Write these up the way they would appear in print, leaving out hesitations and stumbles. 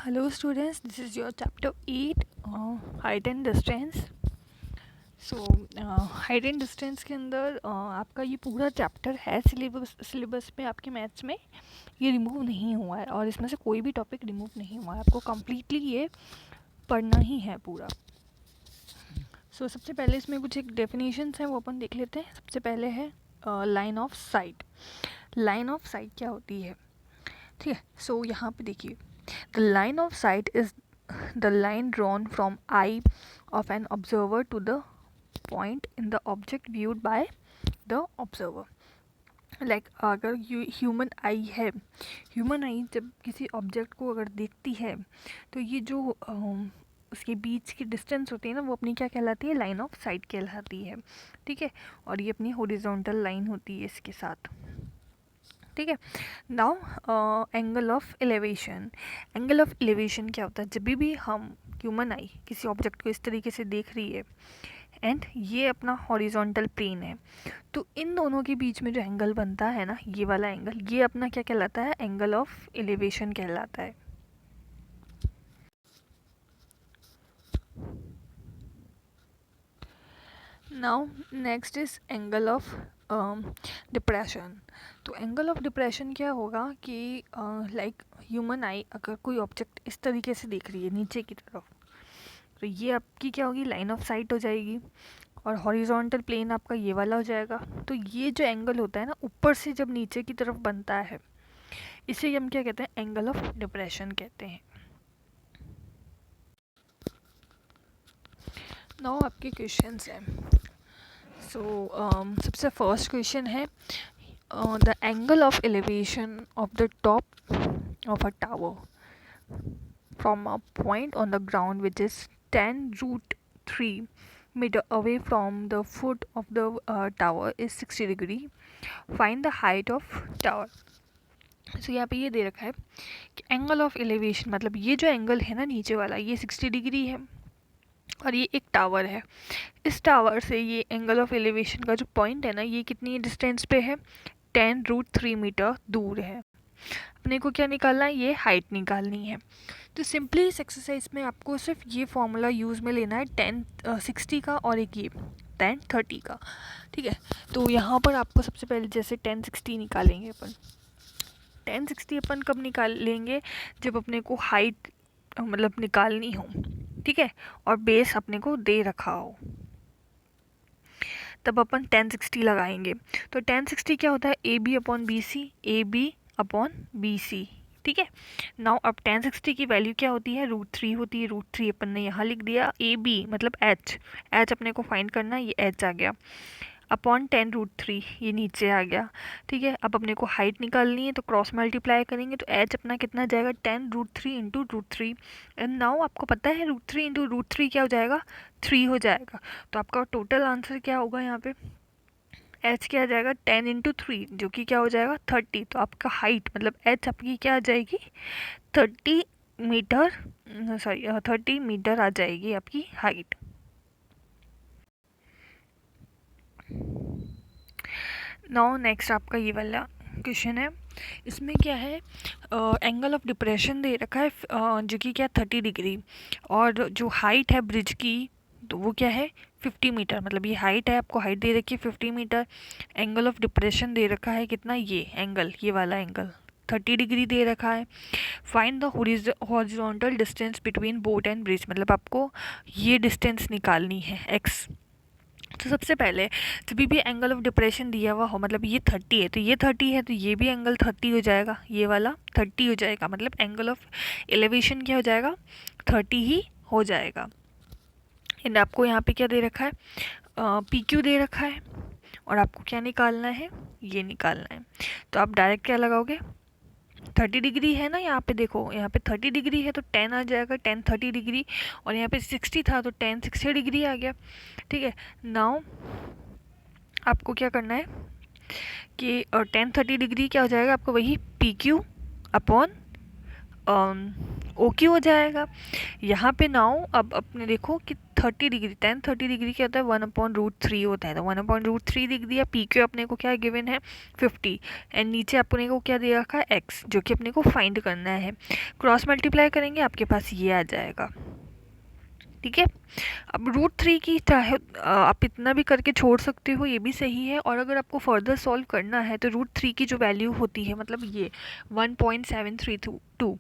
Hello students, this is your chapter 8 height and distance. Height and distance के अंदर आपका ये पूरा चैप्टर है सिलेबस में आपके मैथ्स में ये रिमूव नहीं हुआ है और इसमें से कोई भी टॉपिक रिमूव नहीं हुआ है, आपको कम्प्लीटली ये पढ़ना ही है पूरा। सबसे पहले इसमें कुछ एक डेफिनेशंस हैं वो अपन देख लेते हैं। सबसे पहले है line of site. Line of site क्या होती है, ठीक है। यहाँ पे देखिए, the line of site is the line drawn from eye of an observer to the point in the object viewed by the observer. Like अगर ह्यूमन आई है, ह्यूमन आई जब किसी ऑब्जेक्ट को अगर देखती है तो ये जो उसके बीच की डिस्टेंस होती है ना, वो अपनी क्या कहलाती है, लाइन ऑफ साइट कहलाती है, ठीक है। और ये अपनी हॉरिजॉन्टल लाइन होती है इसके साथ, ठीक है। Now angle of elevation. Angle of elevation क्या होता है, जब भी हम ह्यूमन आई किसी ऑब्जेक्ट को इस तरीके से देख रही है एंड ये अपना हॉरिजॉन्टल प्लेन है, तो इन दोनों के बीच में जो एंगल बनता है ना, ये वाला एंगल, ये अपना क्या कहलाता है, एंगल ऑफ एलिवेशन कहलाता है। Now next is angle of depression. तो एंगल ऑफ डिप्रेशन क्या होगा कि लाइक ह्यूमन आई अगर कोई ऑब्जेक्ट इस तरीके से देख रही है नीचे की तरफ, तो ये आपकी क्या होगी, लाइन ऑफ साइट हो जाएगी और हॉरिजॉन्टल प्लेन आपका ये वाला हो जाएगा। तो ये जो एंगल होता है ना, ऊपर से जब नीचे की तरफ बनता है, इसे हम क्या कहते हैं, एंगल ऑफ डिप्रेशन कहते हैं। नाउ आपके क्वेश्चंस हैं। सबसे फर्स्ट क्वेश्चन है the angle of elevation of the top of a tower from a point on the ground which is 10√3 meter away from the foot of the tower is 60 degree. Find the height of tower. So यहाँ पे ये दे रखा है कि angle of elevation, मतलब ये जो angle है ना नीचे वाला, ये 60 डिग्री है और ये एक टावर है। इस टावर से ये एंगल ऑफ एलिवेशन का जो पॉइंट है ना, ये कितनी डिस्टेंस पे है, 10√3 मीटर दूर है। अपने को क्या निकालना है, ये हाइट निकालनी है। तो सिंपली इस एक्सरसाइज में आपको सिर्फ ये फॉर्मूला यूज़ में लेना है 1060 का और एक ये 1030 का, ठीक है। तो यहाँ पर आपको सबसे पहले जैसे 1060 निकालेंगे अपन, 1060 अपन कब निकाल लेंगे, जब अपने को हाइट मतलब निकालनी हो, ठीक है, और बेस अपने को दे रखा हो, तब अपन 1060 लगाएंगे। तो 1060 क्या होता है, A B upon B C, A B upon B C, ठीक है। नाउ अब 1060 की वैल्यू क्या होती है, √3 होती है। √3 अपन ने यहाँ लिख दिया, ए बी मतलब एच, एच अपने को फाइंड करना है, ये एच आ गया, अपॉन 10√3 ये नीचे आ गया, ठीक है। अब अपने को हाइट निकालनी है तो क्रॉस मल्टीप्लाई करेंगे तो एच अपना कितना जाएगा, 10√3 इंटू √3। एंड नाउ आपको पता है √3 इंटू √3 क्या हो जाएगा, 3 हो जाएगा। तो आपका टोटल आंसर क्या होगा यहाँ पे, एच क्या आ जाएगा, 10 इंटू 3 जो कि क्या हो जाएगा 30। तो आपका हाइट मतलब एच आपकी क्या आ जाएगी, 30 मीटर, 30 मीटर आ जाएगी आपकी हाइट। नाउ नेक्स्ट आपका ये वाला क्वेश्चन है। इसमें क्या है, एंगल ऑफ डिप्रेशन दे रखा है जो कि क्या 30 डिग्री, और जो हाइट है ब्रिज की तो वो क्या है 50 मीटर, मतलब ये हाइट है, आपको हाइट दे रखी है 50 मीटर। एंगल ऑफ डिप्रेशन दे रखा है कितना, ये एंगल, ये वाला एंगल 30 डिग्री दे रखा है। Find the horizontal distance between boat and bridge, मतलब आपको ये डिस्टेंस निकालनी है एक्स। तो सबसे पहले जब भी एंगल ऑफ डिप्रेशन दिया हुआ हो, मतलब ये 30 है तो ये 30 है, तो ये भी एंगल 30 हो जाएगा, ये वाला 30 हो जाएगा, मतलब एंगल ऑफ एलिवेशन क्या हो जाएगा, 30 ही हो जाएगा। एंड आपको यहाँ पे क्या दे रखा है, पी क्यू दे रखा है और आपको क्या निकालना है, ये निकालना है। तो आप डायरेक्ट क्या लगाओगे, 30 डिग्री है ना, यहाँ पे देखो, यहाँ पे 30 डिग्री है तो 10 आ जाएगा, 10 30 डिग्री, और यहाँ पे 60 था तो 10 60 डिग्री आ गया, ठीक है। नाउ आपको क्या करना है कि 10 30 डिग्री क्या हो जाएगा, आपको वही P Q upon O Q हो जाएगा। यहाँ पे नाउ अब अपने देखो कि 30 डिग्री, tan 30 डिग्री क्या होता है, 1/√3 होता है। तो 1/√3 लिख दिया। पी क्यू अपने को क्या गिवन है 50, एंड नीचे अपने को क्या दे रखा है एक्स, जो कि अपने को फाइंड करना है। क्रॉस मल्टीप्लाई करेंगे आपके पास ये आ जाएगा। ठीक है, अब √3 की चाहे आप इतना भी करके छोड़ सकते हो, ये भी सही है। और अगर आपको फर्दर सॉल्व करना है तो √3 की जो वैल्यू होती है, मतलब ये 1.732,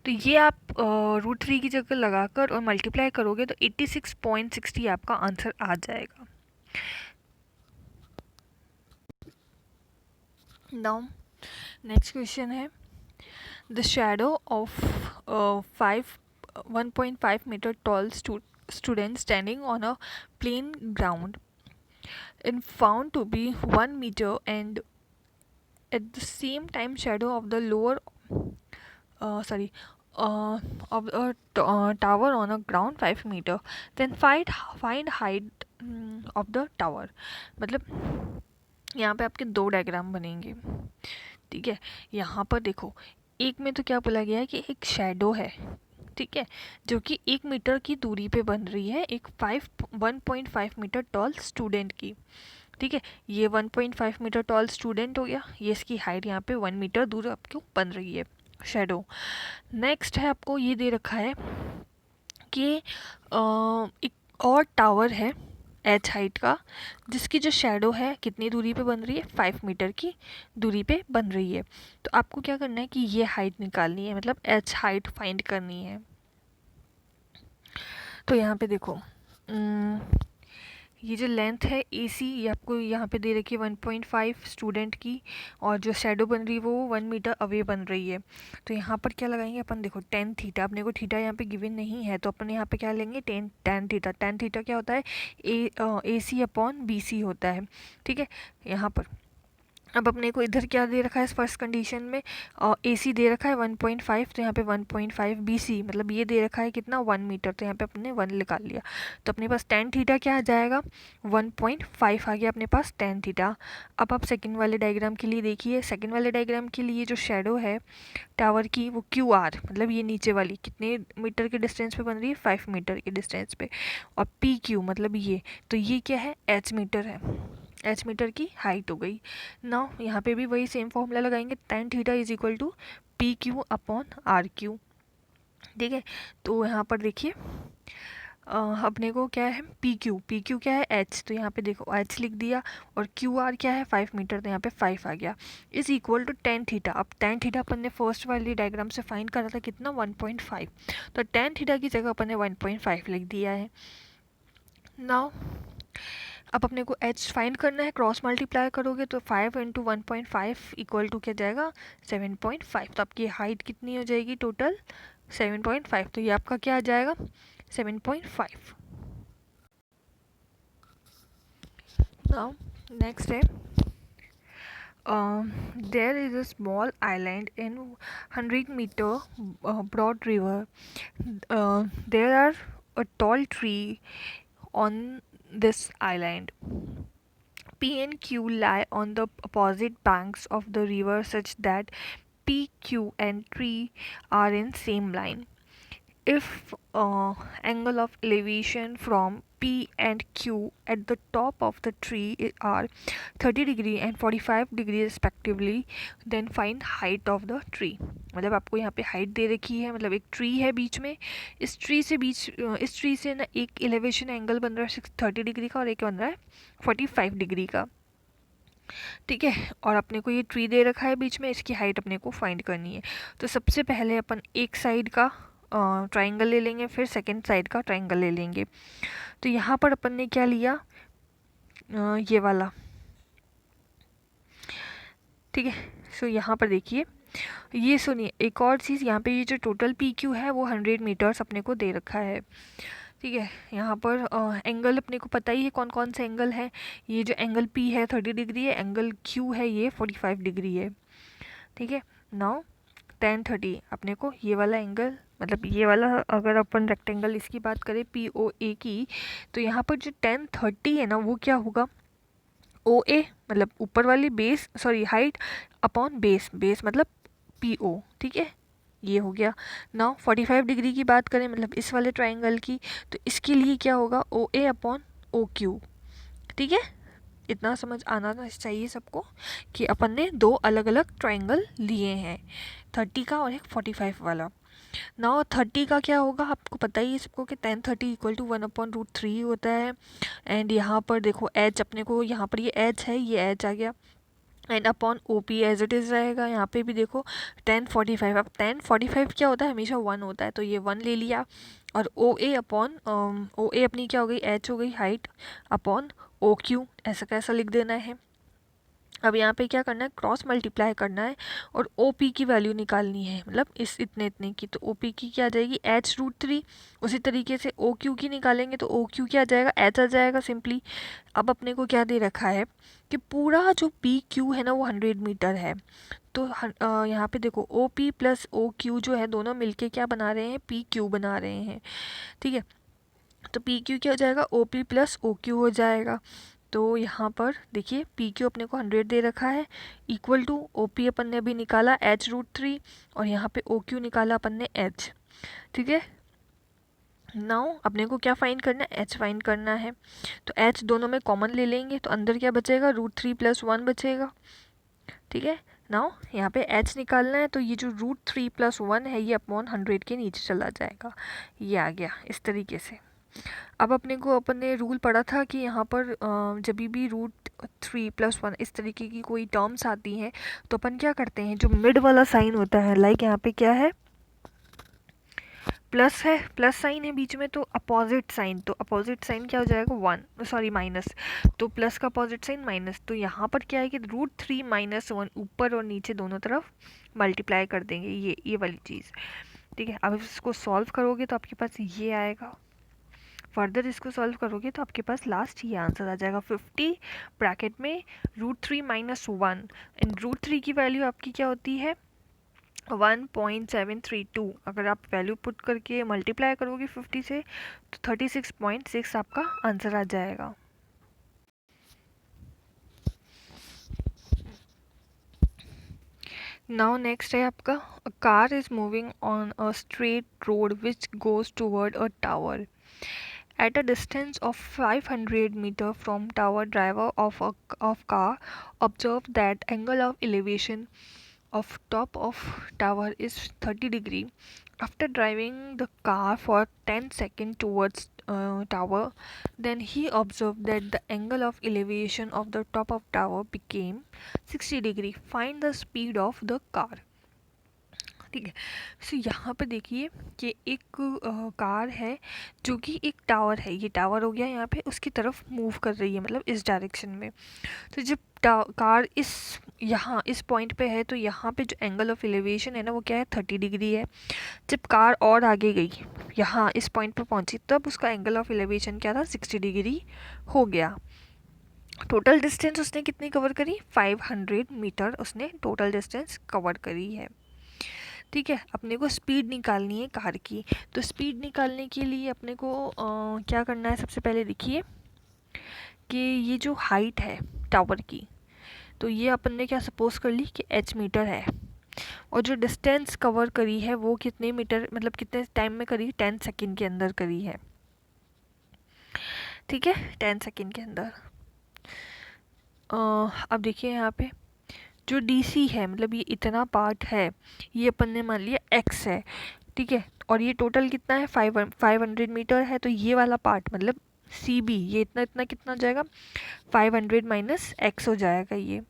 तो ये आप √3 की जगह लगाकर और मल्टीप्लाई करोगे तो 86.60 आपका आंसर आ जाएगा। नाउ नेक्स्ट क्वेश्चन है, the shadow of 1.5 metre tall student standing on a plain ground and found to be 1 meter, and at the same time shadow of the lower sorry of a tower on a ground 5 meter, then find height of the tower। मतलब यहाँ पे आपके दो diagram बनेंगे। ठीक है, यहाँ पर देखो एक में तो क्या बोला गया है कि एक शैडो है, ठीक है, जो कि 1 मीटर की दूरी पे बन रही है एक 1.5 मीटर टॉल स्टूडेंट की। ठीक है, ये 1.5 मीटर टॉल स्टूडेंट हो गया, ये इसकी हाइट यहाँ पे 1 मीटर दूर आपको बन रही है शैडो। नेक्स्ट है आपको ये दे रखा है कि एक और टावर है एच हाइट का, जिसकी जो शैडो है कितनी दूरी पे बन रही है 5 मीटर की दूरी पे बन रही है। तो आपको क्या करना है कि ये हाइट निकालनी है, मतलब एच हाइट फाइंड करनी है। तो यहाँ पे देखो ये जो लेंथ है ए सी, ये आपको यहाँ पे दे रखी है 1.5 स्टूडेंट की, और जो शैडो बन रही है वो 1 मीटर अवे बन रही है। तो यहाँ पर क्या लगाएंगे अपन, देखो tan थीटा, अपने को थीटा यहाँ पे गिवन नहीं है तो अपन यहाँ पे क्या लेंगे tan थीटा। tan थीटा क्या होता है, ए सी अपॉन बी सी होता है। ठीक है, यहाँ पर अब अपने को इधर क्या दे रखा है, इस फर्स्ट कंडीशन में ए सी दे रखा है 1.5, तो यहाँ पे 1.5 बी सी, मतलब ये दे रखा है कितना 1 मीटर, तो यहाँ पे अपने 1 निकाल लिया। तो अपने पास tan थीटा क्या आ जाएगा 1.5 आ गया अपने पास tan थीटा। अब आप सेकंड वाले डायग्राम के लिए देखिए, सेकंड वाले डायग्राम के लिए जो शेडो है टावर की वो क्यू आर, मतलब ये नीचे वाली कितने मीटर के डिस्टेंस पे बन रही है 5 मीटर के डिस्टेंस पे, और पी क्यू मतलब ये, तो ये क्या है एच मीटर है, एच मीटर की हाइट हो गई। नाउ यहाँ पे भी वही सेम फॉर्मूला लगाएंगे, tan theta is equal to P Q upon R Q. ठीक है, तो यहाँ पर देखिए अपने को क्या है पी क्यू क्या है एच, तो यहाँ पे देखो एच लिख दिया, और क्यू आर क्या है 5 मीटर, तो यहाँ पे 5 आ गया, is equal to tan theta. अब tan थीटा अपन ने फर्स्ट वाली डायग्राम से फाइंड करा था कितना 1.5, तो tan थीटा की जगह अपन ने 1.5 लिख दिया है। नाउ अब अपने को एच फाइंड करना है, क्रॉस मल्टीप्लाई करोगे तो 5 इंटू 1.5 इक्वल टू क्या जाएगा 7.5, तो आपकी हाइट कितनी हो जाएगी टोटल 7.5, तो ये आपका क्या आ जाएगा 7.5। नाउ नेक्स्ट है there is a small island in 100-meter broad river. There are a tall tree on this island. P and Q lie on the opposite banks of the river such that P, Q and tree are in same line. If angle of elevation from P and Q at the top of the tree are 30 degree and 45 degree respectively, then find height of the tree। मतलब आपको यहाँ पे height दे रखी है, मतलब एक tree है बीच में, इस ट्री से ना एक एलिवेशन एंगल बन रहा है 30 डिग्री का और एक बन रहा है 45 डिग्री का। ठीक है, और अपने को ये ट्री दे रखा है बीच में, इसकी हाइट अपने को फाइंड करनी है। तो सबसे पहले अपन एक साइड का ट्राइंगल ले लेंगे, फिर सेकंड साइड का ट्राइंगल ले लेंगे। तो यहाँ पर अपन ने क्या लिया ये वाला। ठीक है, सो यहाँ पर देखिए, ये सुनिए एक और चीज़, यहाँ पे ये जो टोटल पी क्यू है वो 100 मीटर्स अपने को दे रखा है। ठीक है, यहाँ पर एंगल अपने को पता ही है कौन कौन से एंगल है, ये जो एंगल पी है 30 डिग्री है, एंगल क्यू है ये 45 डिग्री है। ठीक है, नाउ tan 30 अपने को ये वाला एंगल, मतलब ये वाला अगर अपन रेक्टेंगल इसकी बात करें पी ओ ए की, तो यहाँ पर जो tan 30 है ना वो क्या होगा ओ ए, मतलब ऊपर वाली base sorry height upon base, base मतलब पी ओ। ठीक है, ये हो गया। नाउ 45 डिग्री की बात करें मतलब इस वाले ट्राइंगल की, तो इसके लिए क्या होगा, ओ ए अपॉन ओ क्यू। ठीक है, इतना समझ आना चाहिए सबको कि अपन ने दो अलग अलग ट्राइंगल लिए हैं, 30 का और एक 45 वाला। नाउ 30 का क्या होगा, आपको पता ही है सबको कि tan 30 इक्वल टू 1/√3 होता है। एंड यहाँ पर देखो एच अपने को, यहाँ पर ये एच है, ये एच आ गया, and upon O P as it is रहेगा। यहाँ पे भी देखो tan 45, अब tan 45 क्या होता है, हमेशा 1 होता है, तो ये 1 ले लिया। और ओ ए अपॉन ओ ए अपनी क्या हो गई, एच हो गई हाइट, अपॉन ओ क्यू, ऐसा कैसा लिख देना है। अब यहाँ पे क्या करना है, क्रॉस मल्टीप्लाई करना है और ओ पी की वैल्यू निकालनी है, मतलब इस इतने इतने की, तो ओ पी की क्या आ जाएगी, h√3। उसी तरीके से ओ क्यू की निकालेंगे तो ओ क्यू क्या आ जाएगा, h आ जाएगा सिंपली। अब अपने को क्या दे रखा है कि पूरा जो पी क्यू है ना वो 100 मीटर है, तो यहाँ पे देखो O P plus O Q जो है दोनों मिलके क्या बना रहे हैं, पी क्यू बना रहे हैं। ठीक है, तो पी क्यू क्या हो जाएगा, O P plus O Q हो जाएगा। तो यहाँ पर देखिए पी क्यू अपने को 100 दे रखा है, इक्वल टू ओ पी अपन ने अभी निकाला h√3, और यहाँ पे ओ क्यू निकाला अपन ने h। ठीक है, नाउ अपने को क्या फाइंड करना है, h फाइंड करना है। तो h दोनों में कॉमन ले लेंगे, तो अंदर क्या बचेगा, √3 + 1 बचेगा। ठीक है, नाउ यहाँ पे h निकालना है, तो ये जो √3 + 1 है ये अपॉन 100 के नीचे चला जाएगा, ये आ गया इस तरीके से। अब अपन ने रूल पढ़ा था कि यहाँ पर जब भी √3 + 1 इस तरीके की कोई टर्म्स आती हैं तो अपन क्या करते हैं, जो मिड वाला साइन होता है, लाइक यहाँ पे क्या है, प्लस है, प्लस साइन है बीच में, तो अपोजिट साइन, तो अपोजिट साइन क्या हो जाएगा, माइनस, तो प्लस का अपोजिट साइन माइनस। तो यहाँ पर क्या है कि √3 - 1 ऊपर और नीचे दोनों तरफ मल्टीप्लाई कर देंगे, ये वाली चीज़। ठीक है, अब इसको सॉल्व करोगे तो आपके पास ये आएगा, फर्दर इसको सॉल्व करोगे तो आपके पास लास्ट ये आंसर आ जाएगा 50 ब्रैकेट में √3 - 1, एंड √3 की वैल्यू आपकी क्या होती है, 1.732। अगर आप वैल्यू पुट करके मल्टीप्लाई करोगे 50 से तो 36.6 आपका आंसर आ जाएगा। नाउ नेक्स्ट है आपका, a car is moving on a straight road which goes toward a tower at a distance of 500 meter from tower. Driver of car observed that angle of elevation of top of tower is 30 degree. After driving the car for 10 seconds towards tower, then he observed that the angle of elevation of the top of tower became 60 degree. Find the speed of the car. ठीक है, सो यहाँ पे देखिए कि एक car है जो कि एक टावर है, ये टावर हो गया यहाँ पे, उसकी तरफ मूव कर रही है, मतलब इस डायरेक्शन में। तो जब कार इस पॉइंट पे है तो यहाँ पे जो एंगल ऑफ एलिवेशन है ना वो क्या है, 30 डिग्री है। जब कार और आगे गई, यहाँ इस पॉइंट पे पहुँची, तब उसका एंगल ऑफ एलिवेशन क्या था, 60 डिग्री हो गया। टोटल डिस्टेंस उसने कितनी कवर करी, 500 मीटर उसने टोटल डिस्टेंस कवर करी है। ठीक है, अपने को स्पीड निकालनी है कार की, तो स्पीड निकालने के लिए अपने को क्या करना है, सबसे पहले देखिए कि ये जो हाइट है टावर की, तो ये अपन ने क्या सपोज कर ली कि h मीटर है, और जो डिस्टेंस कवर करी है वो कितने मीटर, मतलब कितने टाइम में करी, 10 सेकेंड के अंदर करी है। ठीक है, 10 सेकेंड के अंदर। अब देखिए यहाँ पे जो DC है, मतलब ये इतना पार्ट है, ये अपन ने मान लिया x है। ठीक है, और ये टोटल कितना है, 500 मीटर है, तो ये वाला पार्ट मतलब CB, ये इतना इतना कितना हो जाएगा, 500 माइनस x हो जाएगा ये।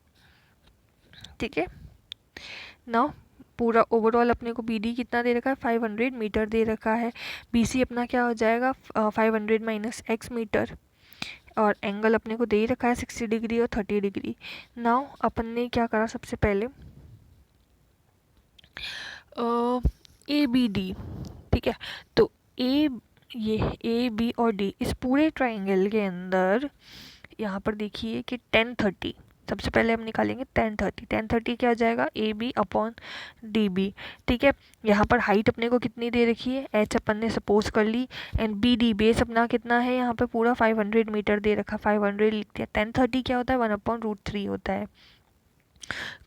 ठीक है, नाउ पूरा ओवरऑल अपने को BD कितना दे रखा है, 500 मीटर दे रखा है। BC अपना क्या हो जाएगा, 500 माइनस x मीटर, और एंगल अपने को दे ही रखा है 60 डिग्री और 30 डिग्री। नाउ अपन ने क्या करा, सबसे पहले ABD, ठीक है, तो ये AB और D, इस पूरे ट्राइंगल के अंदर यहाँ पर देखिए कि 1030, सबसे पहले हम निकालेंगे 1030 क्या हो जाएगा, AB अपॉन DB। ठीक है, यहाँ पर हाइट अपने को कितनी दे रखी है, h अपन ने सपोज कर ली, एंड BD बेस अपना कितना है, यहाँ पे पूरा 500 मीटर दे रखा, 500 लिखते हैं। 1030 क्या होता है, 1/√3 होता है।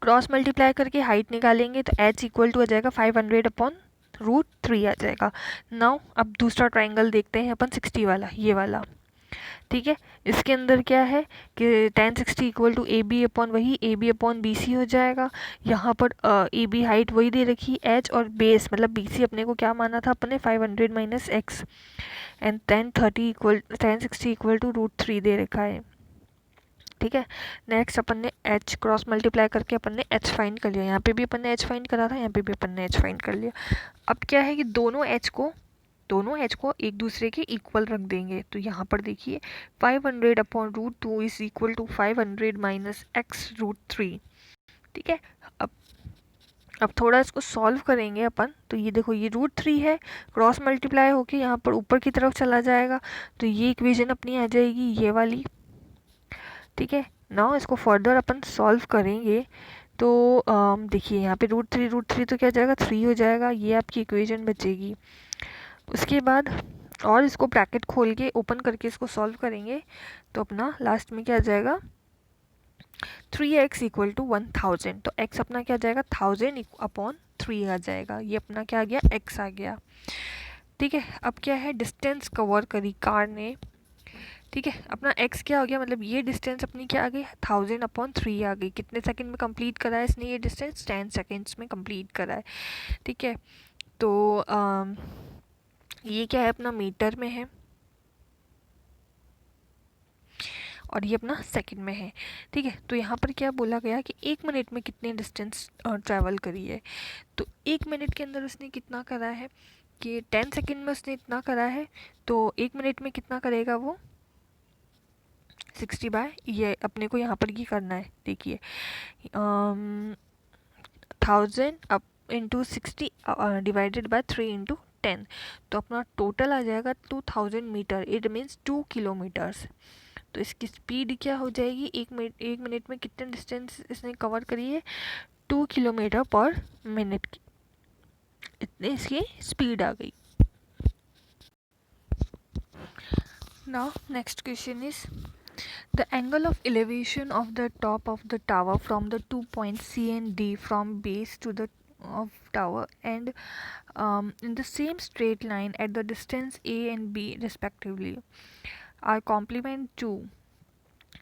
क्रॉस मल्टीप्लाई करके हाइट निकालेंगे तो h इक्वल टू आ जाएगा 500/√3 आ जाएगा। नाउ अब दूसरा ट्राइंगल देखते हैं अपन 60 वाला, ये वाला। ठीक है, इसके अंदर क्या है कि tan 60 इक्वल टू वही AB/BC हो जाएगा। यहाँ पर AB हाइट वही दे रखी h, और बेस मतलब BC अपने को क्या माना था अपने 500 - x, and tan 60 equal to √3 दे रखा है। ठीक है, नेक्स्ट अपन ने h क्रॉस मल्टीप्लाई करके अपन ने h फाइंड कर लिया। यहाँ पे भी अपन ने h फाइंड करा था, यहाँ पे भी अपन ने h फाइंड कर लिया। अब क्या है कि दोनों h को एक दूसरे के इक्वल रख देंगे। तो यहाँ पर देखिए 500/√2 इज इक्वल टू 500 - x√3। ठीक है, अब थोड़ा इसको सॉल्व करेंगे अपन। तो ये देखो, ये √3 है, क्रॉस मल्टीप्लाई होके यहाँ पर ऊपर की तरफ चला जाएगा, तो ये इक्वेशन अपनी आ जाएगी ये वाली। ठीक है, नाउ इसको फर्दर अपन सॉल्व करेंगे। तो देखिए यहाँ पे √3 तो क्या जाएगा 3 हो जाएगा, ये आपकी इक्वेशन बचेगी। उसके बाद और इसको ब्रैकेट खोल के ओपन करके इसको सॉल्व करेंगे तो अपना लास्ट में क्या आ जाएगा 3x इक्वल टू 1000। तो x अपना क्या आ जाएगा 1000/3 आ जाएगा, ये अपना क्या आ गया x आ गया। ठीक है, अब क्या है डिस्टेंस कवर करी कार ने। ठीक है, अपना x क्या हो गया, मतलब ये डिस्टेंस अपनी क्या आ गई 1000/3 आ गई। कितने सेकंड में कंप्लीट करा है इसने ये डिस्टेंस, 10 सेकंड्स में कंप्लीट करा है। ठीक है, तो ये क्या है अपना मीटर में है और ये अपना सेकंड में है। ठीक है, तो यहाँ पर क्या बोला गया कि 1 मिनट में कितने डिस्टेंस ट्रैवल करी है। तो 1 मिनट के अंदर उसने कितना करा है कि 10 सेकंड में उसने इतना करा है, तो 1 मिनट में कितना करेगा वो 60 बाय ये अपने को यहाँ पर ये करना है। देखिए 1000 up into 60 divided by 3 into 10, तो अपना टोटल आ जाएगा 2000 मीटर, इट मीन्स 2 किलोमीटर्स। तो इसकी स्पीड क्या हो जाएगी, 1 मिनट में कितने डिस्टेंस इसने कवर करी है 2 किलोमीटर पर मिनट की, इतनी इसकी स्पीड आ गई। Now next question is the angle of elevation of the top of the tower from the 2 points C and D from base to the of tower and in the same straight line at the distance A and B respectively are complement to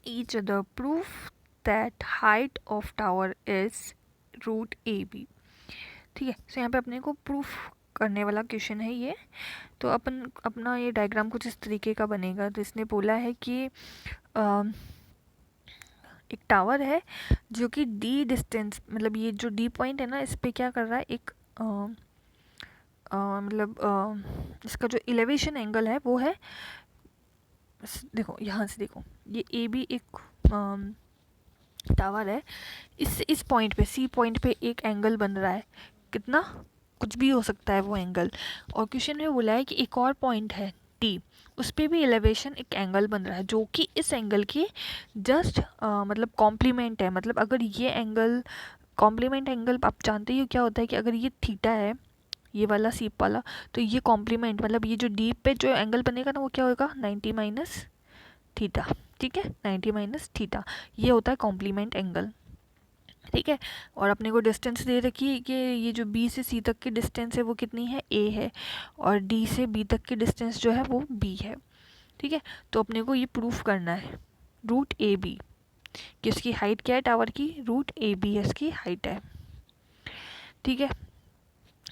each other. Proof that height of tower is √AB। ठीक है, तो यहाँ पे अपने को proof करने वाला question है ये। तो अपन अपना ये डायग्राम कुछ इस तरीके का बनेगा। तो इसने बोला है कि एक टावर है जो कि डी डिस्टेंस, मतलब ये जो डी पॉइंट है ना इस पे क्या कर रहा है एक इसका जो एलिवेशन एंगल है वो है, देखो यहाँ से देखो ये ए बी एक टावर है, इस पॉइंट पे सी पॉइंट पे एक एंगल बन रहा है, कितना कुछ भी हो सकता है वो एंगल। और क्वेश्चन में बोला है कि एक और पॉइंट है टी, उस पर भी एलिवेशन एक एंगल बन रहा है जो कि इस एंगल की जस्ट मतलब कॉम्प्लीमेंट है। मतलब अगर ये एंगल कॉम्प्लीमेंट एंगल आप जानते ही क्या होता है कि अगर ये थीटा है ये वाला सीप वाला, तो ये कॉम्प्लीमेंट मतलब ये जो डी पे जो एंगल बनेगा ना वो क्या होगा 90 माइनस थीटा। ठीक है, 90 माइनस थीटा ये होता है कॉम्प्लीमेंट एंगल। ठीक है, और अपने को डिस्टेंस दे रखी है कि ये जो बी से सी तक की डिस्टेंस है वो कितनी है ए है, और डी से बी तक की डिस्टेंस जो है वो बी है। ठीक है, तो अपने को ये प्रूफ करना है √AB कि इसकी हाइट क्या है टावर की, √AB इसकी हाइट है। ठीक है,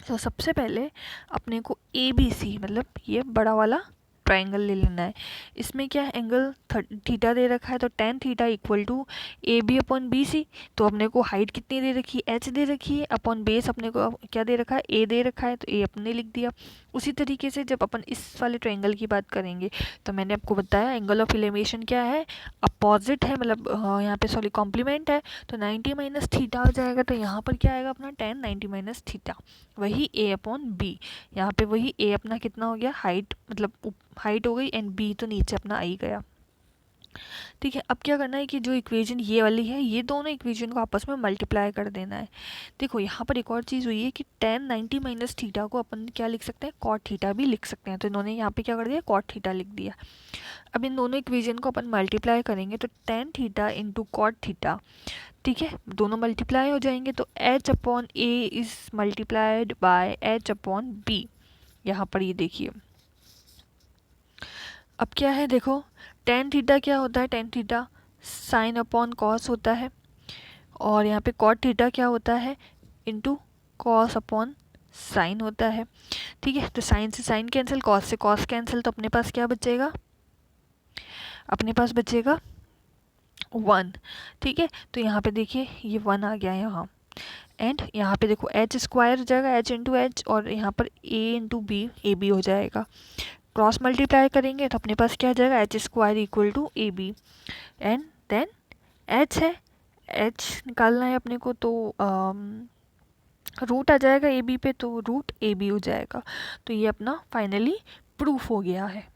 तो सबसे पहले अपने को ABC मतलब ये बड़ा वाला ट्राइंगल ले लेना है। इसमें क्या है एंगल थीटा दे रखा है, तो tan theta equal to AB/BC। तो अपने को हाइट कितनी दे रखी है h दे रखी है, अपॉन बेस अपने को क्या दे रखा है a दे रखा है, तो a अपने लिख दिया। उसी तरीके से जब अपन इस वाले ट्राइंगल की बात करेंगे तो मैंने आपको बताया एंगल ऑफ एलिवेशन क्या है, अपोजिट है, मतलब यहाँ पे सॉरी कॉम्प्लीमेंट है, तो 90 माइनस थीटा हो जाएगा। तो यहाँ पर क्या आएगा अपना tan 90 माइनस थीटा, वही A/B। यहाँ पे वही a अपना कितना हो गया हाइट, मतलब हाइट हो गई, एंड b तो नीचे अपना आ ही गया। ठीक है, अब क्या करना है कि जो इक्वेशन ये वाली है, ये दोनों इक्वेशन को आपस में मल्टीप्लाई कर देना है। देखो यहाँ पर एक और चीज़ हुई है कि tan 90 माइनस थीटा को अपन क्या लिख सकते हैं, कॉट थीटा भी लिख सकते हैं। तो इन्होंने यहाँ पे क्या कर दिया, कॉट थीटा लिख दिया। अब इन दोनों इक्वेशन को अपन मल्टीप्लाई करेंगे तो tan theta into cot theta, ठीक है, दोनों मल्टीप्लाई हो जाएंगे। तो h upon a is multiplied by h upon b। यहाँ पर ये देखिए, अब क्या है, देखो tan थीटा क्या होता है, tan theta sine upon cos होता है, और यहाँ पे कॉट थीटा क्या होता है, इंटू कॉस अपॉन साइन होता है। ठीक है, तो साइन से साइन कैंसिल, कॉस से कॉस कैंसिल, तो अपने पास क्या बचेगा, अपने पास बचेगा 1। ठीक है, तो यहाँ पे देखिए ये 1 आ गया यहाँ, एंड यहाँ पे देखो एच स्क्वायर हो जाएगा, एच इंटू एच, और यहाँ पर ए इंटू बी, ए बी हो जाएगा। क्रॉस मल्टीप्लाई करेंगे तो अपने पास क्या आ जाएगा, H square equal to A B, and then H है, एच निकालना है अपने को, तो रूट आ जाएगा ए बी पे, तो रूट ए बी हो जाएगा। तो ये अपना फाइनली प्रूफ हो गया है।